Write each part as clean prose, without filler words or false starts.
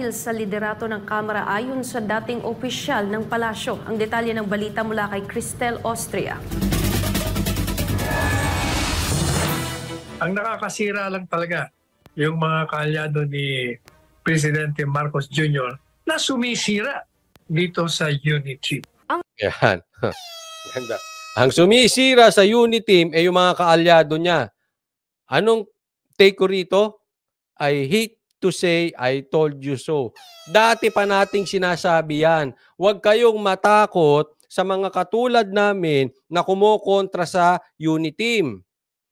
dahil sa liderato ng Kamara ayon sa dating opisyal ng palasyo. Ang detalye ng balita mula kay Cristel Austria. Ang nakakasira lang talaga yung mga kaalyado ni Presidente Marcos Jr. na sumisira dito sa unity. Yan. Ganda. Ang sumisira sa unity ay yung mga kaalyado niya. Anong take ko rito? I hate to say I told you so. Dati pa nating sinasabi yan. Huwag kayong matakot sa mga katulad namin na kumokontra sa unity.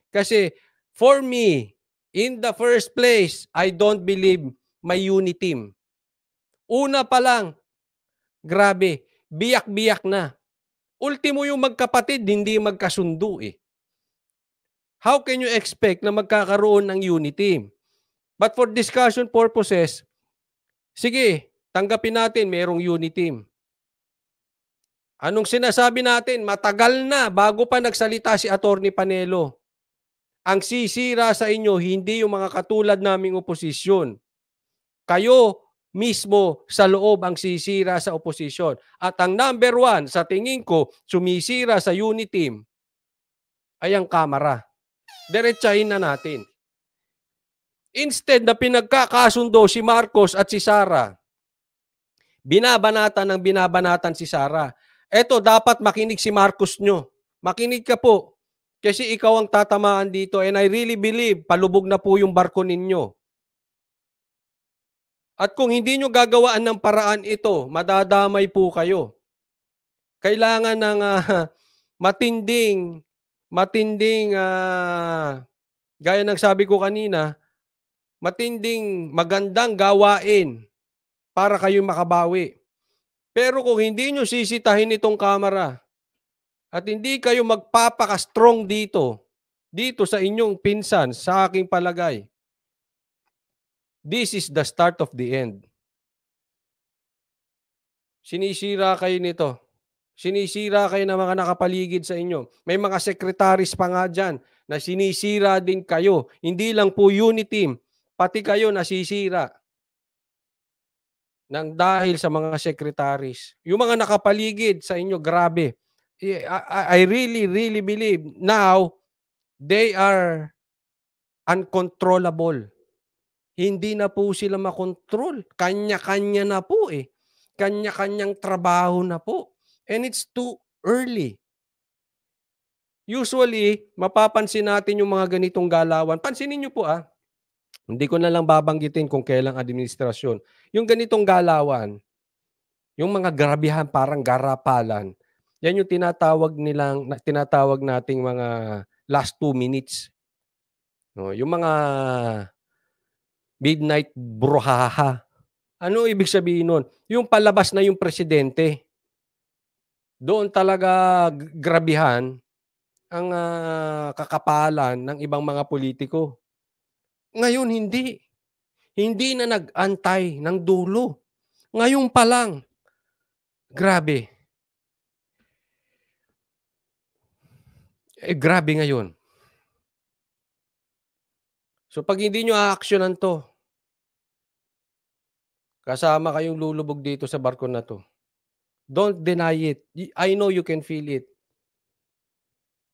Kasi for me, in the first place, I don't believe may unity. Una pa lang, grabe, biyak-biyak na. Ultimo yung magkapatid, hindi magkasundo eh. How can you expect na magkakaroon ng unity? But for discussion purposes, sige, tanggapin natin mayroong unity. Anong sinasabi natin? Matagal na bago pa nagsalita si Attorney Panelo. Ang sisira sa inyo, hindi yung mga katulad naming oposisyon. Kayo mismo sa loob ang sisira sa oposisyon. At ang number one, sa tingin ko, sumisira sa unity ay ang Kamara. Diretsahin na natin. Instead na pinagkakasundo si Marcos at si Sara, binabanatan si Sara. Eto, dapat makinig si Marcos nyo. Makinig ka po. Kasi ikaw ang tatamaan dito and I really believe palubog na po yung barko ninyo. At kung hindi nyo gagawaan ng paraan ito, madadamay po kayo. Kailangan ng matinding, gaya ng sabi ko kanina, matinding magandang gawain para kayo makabawi. Pero kung hindi nyo sisitahin itong Kamara at hindi kayo magpapaka-strong dito sa inyong pinsan, sa aking palagay, this is the start of the end. Sinisira kayo nito. Sinisira kayo ng mga nakapaligid sa inyo. May mga secretaries pa nga dyan na sinisira din kayo. Hindi lang po unity, pati kayo nasisira ng dahil sa mga secretaries. Yung mga nakapaligid sa inyo, grabe. I really believe now they are uncontrollable. Hindi na po sila makontrol. Kanya-kanya na po eh. Kanya-kanyang trabaho na po. And it's too early. Usually, mapapansin natin yung mga ganitong galawan. Pansinin nyo po hindi ko na lang babanggitin kung kailang administrasyon. Yung ganitong galawan, yung mga grabihan parang garapalan, yan yung tinatawag nating mga last 2 minutes. No, yung mga midnight bruhaha. Ano ibig sabihin nun? Yung palabas na yung presidente. Doon talaga grabihan ang kakapalan ng ibang mga politiko. Ngayon hindi. Hindi na nag-antay ng dulo. Ngayon pa lang. Grabe. Grabe ngayon. So pag hindi nyo a-actionan to, kasama kayong lulubog dito sa barko na to. Don't deny it. I know you can feel it.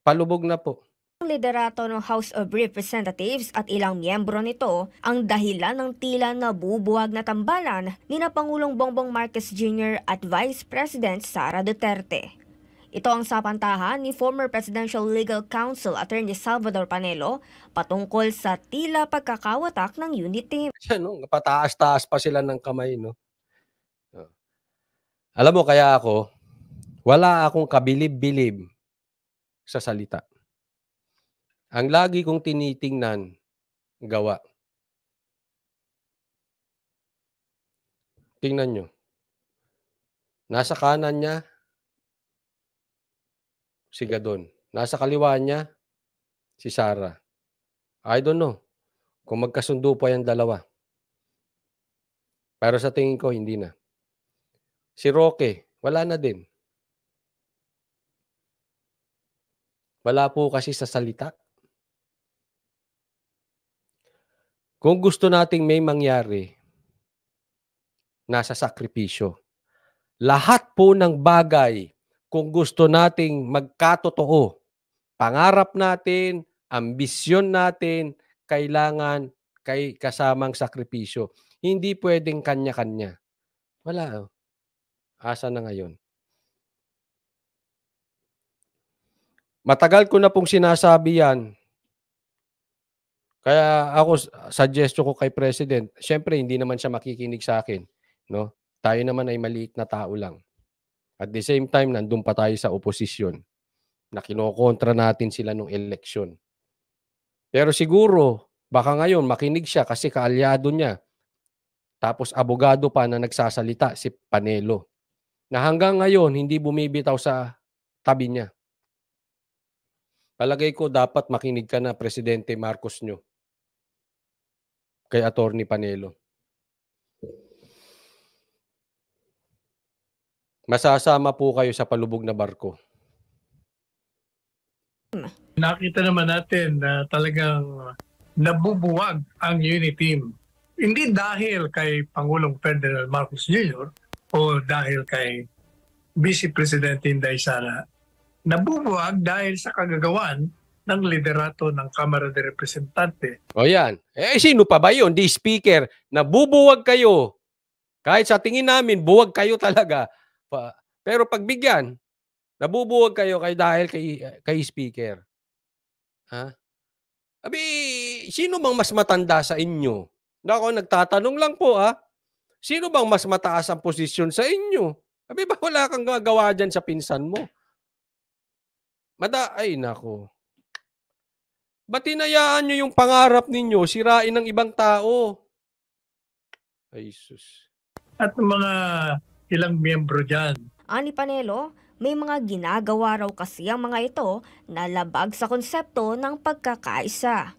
Palubog na po. Ang liderato ng House of Representatives at ilang miyembro nito ang dahilan ng tila nabubuwag na tambalan ni na Pangulong Bongbong Marcos Jr. at Vice President Sara Duterte. Ito ang sapantahan ni former Presidential Legal Counsel Attorney Salvador Panelo patungkol sa tila pagkakawatak ng unity. No? Pataas-taas pa sila ng kamay. No? Alam mo, kaya wala akong kabilib-bilib sa salita. Ang lagi kong tinitingnan, gawa. Tingnan nyo. Nasa kanan niya, si Gadon. Nasa kaliwa niya, si Sara. I don't know kung magkasundo pa yung dalawa. Pero sa tingin ko, hindi na. Si Roque, wala na din. Wala po kasi sa salita. Kung gusto nating may mangyari, nasa sakripisyo. Lahat po ng bagay, kung gusto nating magkatotoo, pangarap natin, ambisyon natin, kailangan kasamang sakripisyo. Hindi pwedeng kanya-kanya. Wala. Asa na ngayon? Matagal ko na pong sinasabi yan. Kaya ako, suggestion ko kay President, syempre hindi naman siya makikinig sa akin. No? Tayo naman ay maliit na tao lang. At the same time, nandun pa tayo sa oposisyon na kinokontra natin sila nung eleksyon. Pero siguro, baka ngayon makinig siya kasi kaalyado niya. Tapos abogado pa na nagsasalita, si Panelo. Na hanggang ngayon, hindi bumibitaw sa tabi niya. Palagay ko dapat makinig ka na, Presidente Marcos nyo. Kay Attorney Panelo. Masasama po kayo sa palubog na barko. Nakita naman natin na talagang nabubuwag ang unity team. Hindi dahil kay Pangulong Ferdinand Marcos Jr. o dahil kay Vice Presidente Inday Sara. Nabubuwag dahil sa kagagawan ng liderato ng Kamara de Representante. O yan. Sino pa ba yun? The Speaker. Nabubuwag kayo. Kahit sa tingin namin, buwag kayo talaga. Pero pagbigyan, nabubuwag kayo dahil kay Speaker. Ha? Abi, sino bang mas matanda sa inyo? Ako, nagtatanong lang po, ha? Sino bang mas mataas ang posisyon sa inyo? Abi, ba wala kang gagawa dyan sa pinsan mo? Ay, nako. Ba't tinayaan nyo yung pangarap ninyo, sirain ng ibang tao? Ay, sus. At mga ilang miyembro dyan. Ani Panelo, may mga ginagawa raw kasi ang mga ito na labag sa konsepto ng pagkakaisa.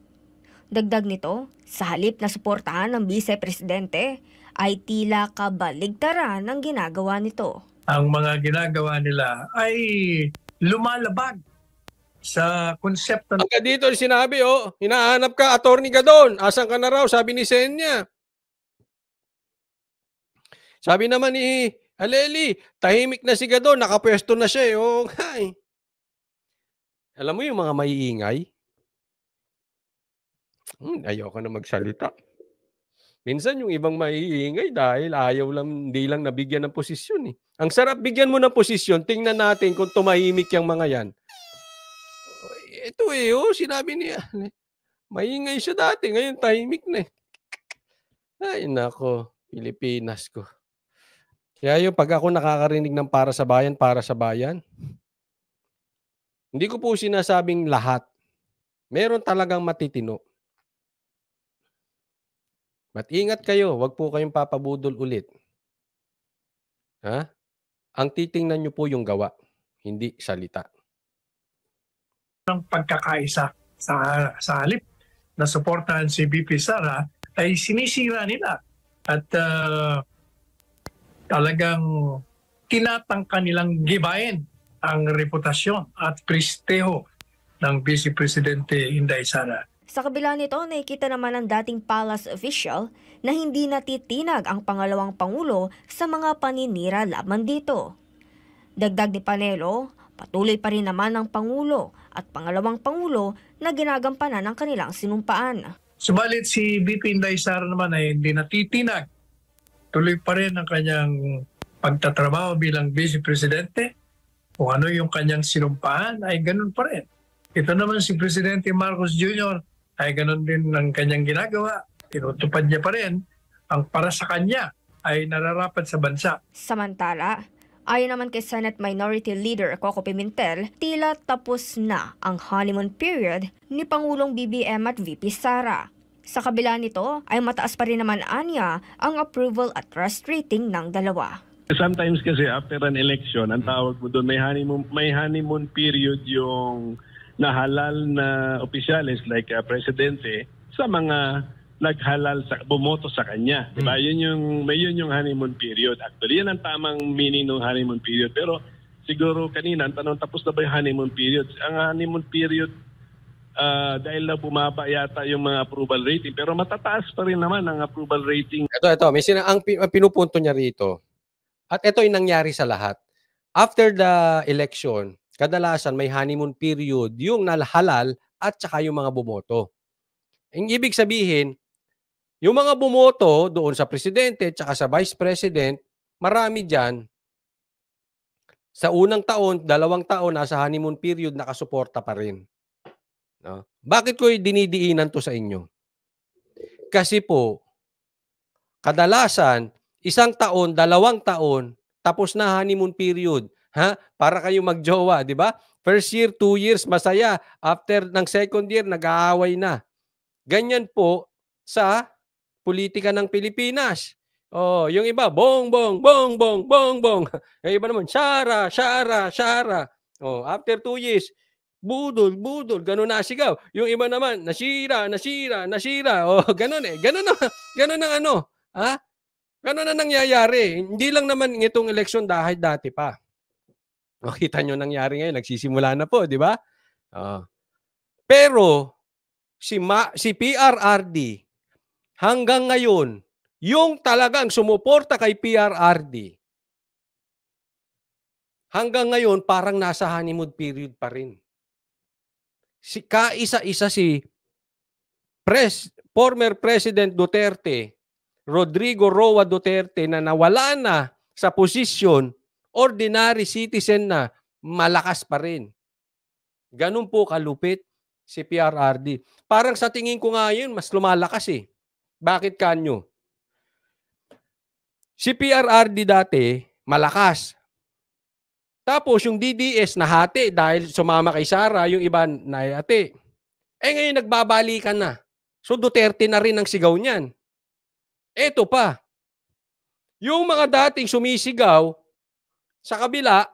Dagdag nito, sa halip na suportahan ng Vice Presidente, ay tila kabaligtaran ang ginagawa nito. Ang mga ginagawa nila ay lumalabag sa konsepto. Hanggang dito sinabi, hinahanap ka, Attorney Gadon. Asan ka na raw? Sabi ni Senya. Sabi naman ni Aleli, tahimik na si Gadon, nakapwesto na siya. Okay. Alam mo yung mga maiingay? Ayoko na magsalita. Minsan yung ibang maiingay dahil ayaw lang, hindi lang nabigyan ng posisyon. Ang sarap bigyan mo ng posisyon, tingnan natin kung tumahimik yung mga yan. Ito sinabi niya. Maingay siya dati, ngayon tahimik na. Ay nako, Pilipinas ko. Kaya pag ako nakakarinig ng para sa bayan, hindi ko po sinasabing lahat. Meron talagang matitino. But ingat kayo, wag po kayong papabudol ulit. Ha? Ang titingnan nyo po yung gawa, hindi salita. Ng pagkakaisa sa halip na suportahan si VP Sara ay sinisira nila at talagang tinatangka nilang gibayin ang reputasyon at prestihyo ng Vice Presidente Inday Sara. Sa kabila nito, nakikita naman ang dating palace official na hindi natitinag ang pangalawang pangulo sa mga paninira laban dito. Dagdag ni Panelo, patuloy pa rin naman ang pangulo at pangalawang pangulo na ginagampanan ng kanilang sinumpaan. Subalit si VP Inday Sara naman ay hindi natitinag. Tuloy pa rin ang kanyang pagtatrabaho bilang Vice Presidente. Kung ano yung kanyang sinumpaan ay ganun pa rin. Ito naman si Presidente Marcos Jr. ay ganun din ang kanyang ginagawa. Tinutupad niya pa rin ang para sa kanya ay nararapat sa bansa. Samantala, ayon naman kay Senate Minority Leader Coco Pimentel, tila tapos na ang honeymoon period ni Pangulong BBM at VP Sara. Sa kabila nito ay mataas pa rin naman anya ang approval at trust rating ng dalawa. Sometimes kasi after an election, ang tawag mo doon may honeymoon period yung nahalal na opisyalis like presidente sa mga naghalal sa bumoto sa kanya. Diba? Yun yung honeymoon period. Actually, yan ang tamang meaning ng honeymoon period. Pero siguro kanina, ang tanong, tapos na ba yung honeymoon period? Ang honeymoon period dahil na bumaba yata yung mga approval rating. Pero matataas pa rin naman ang approval rating. Ito. Ang pinupunto niya rito. At ito yung nangyari sa lahat. After the election, kadalasan may honeymoon period yung nalhalal at saka yung mga bumoto. Ang ibig sabihin, yung mga bumoto doon sa presidente at saka sa vice president, marami dyan, sa unang taon, 2 taon, nasa honeymoon period, nakasuporta pa rin. No? Bakit ko dinidiinan to sa inyo? Kasi po, kadalasan, 1 taon, 2 taon, tapos na honeymoon period. Ha? Para kayo magjowa, di ba? First year, 2 years, masaya. After ng second year, nag-aaway na. Ganyan po sa politika ng Pilipinas. Oh, yung iba, bong, bong, bong, bong, bong, bong. Yung iba naman, syara, syara, syara. Oh, after 2 years, budol, budol, ganun na sigaw. Yung iba naman, nasira, nasira, nasira. Oh, ganun eh. Ganun ang ano. Ha? Ganun na nangyayari. Hindi lang naman itong eleksyon dahil dati pa. O, kita nyo nangyari ngayon, nagsisimula na po, di ba? Pero, si PRRD, hanggang ngayon, yung talagang sumuporta kay PRRD, hanggang ngayon, parang nasa honeymoon period pa rin. Kaisa-isa si former President Duterte, Rodrigo Roa Duterte, na nawala na sa posisyon, ordinary citizen na, malakas pa rin. Ganun po kalupit si PRRD. Parang sa tingin ko nga yun, mas lumalakas eh. Bakit kanyo? Si PRRD dati, malakas. Tapos yung DDS nahati dahil sumama kay Sara, yung iba nahati. Ngayon nagbabalikan na. So Duterte na rin ang sigaw niyan. Eto pa. Yung mga dating sumisigaw sa kabila,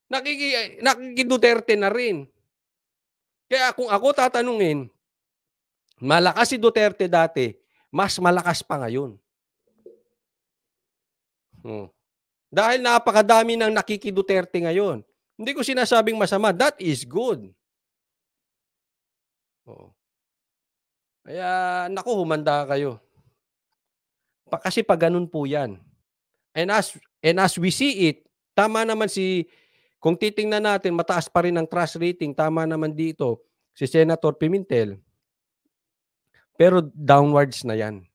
nakiki-Duterte na rin. Kaya kung ako tatanungin, malakas si Duterte dati, mas malakas pa ngayon. Dahil napakadami ng nakiki-Duterte ngayon. Hindi ko sinasabing masama. That is good. Kaya, naku, humanda kayo. Kasi pag ganun po yan. And as we see it, tama naman kung titingnan natin, mataas pa rin ang trust rating, tama naman dito, si Senator Pimentel. Pero downwards na yan.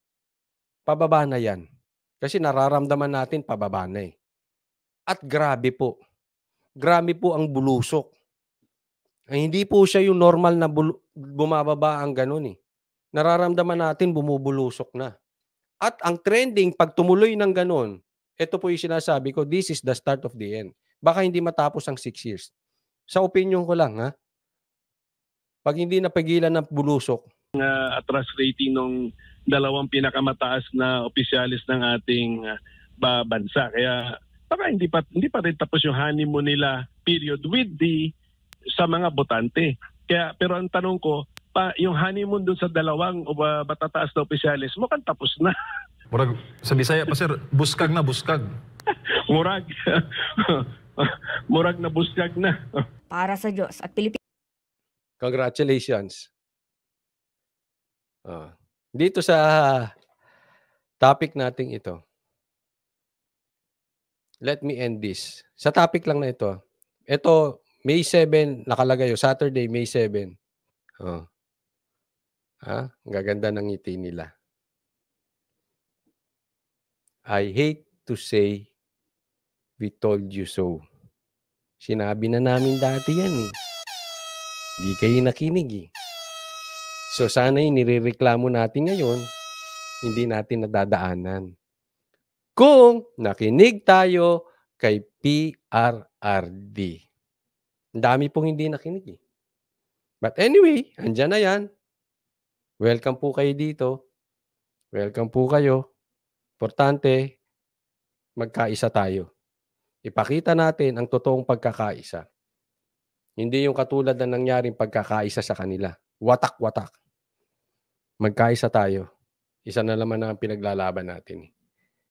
Pababa na yan. Kasi nararamdaman natin pababa na eh. At grabe po. Grabe po ang bulusok. Hindi po siya yung normal na bumababa ang ganun eh. Nararamdaman natin bumubulusok na. At ang trending, pag tumuloy ng ganun, ito po yung sinasabi ko, this is the start of the end. Baka hindi matapos ang 6 years. Sa opinion ko lang, ha? Pag hindi napigilan ng bulusok. Trust rating ng 2 pinakamataas na opisyalis ng ating bansa. Kaya baka hindi pa rin tapos yung honeymoon nila period sa mga botante. Kaya pero ang tanong ko, yung honeymoon dun sa 2 matataas na opisyalis, mukhang tapos na. Murag, sa Bisaya pa sir, buskag na buskag. Murag. Murag na buskag na. Para sa Diyos at Pilipinas. Congratulations. Dito sa topic nating ito, let me end this. Sa topic lang na ito. Ito, May 7, nakalagay Saturday, May 7. Gaganda ng ngiti nila. I hate to say, we told you so. Sinabi na namin dati yan eh. Hindi kayo nakinig eh. So sana yung nirereklamo natin ngayon, hindi natin nadadaanan. Kung nakinig tayo kay PRRD. Ang dami pong hindi nakinig eh. But anyway, andyan na yan. Welcome po kayo dito. Welcome po kayo. Importante, magkaisa tayo. Ipakita natin ang totoong pagkakaisa. Hindi yung katulad na nangyaring pagkakaisa sa kanila. Watak-watak. Magkaisa tayo. Isa na naman ang pinaglalaban natin.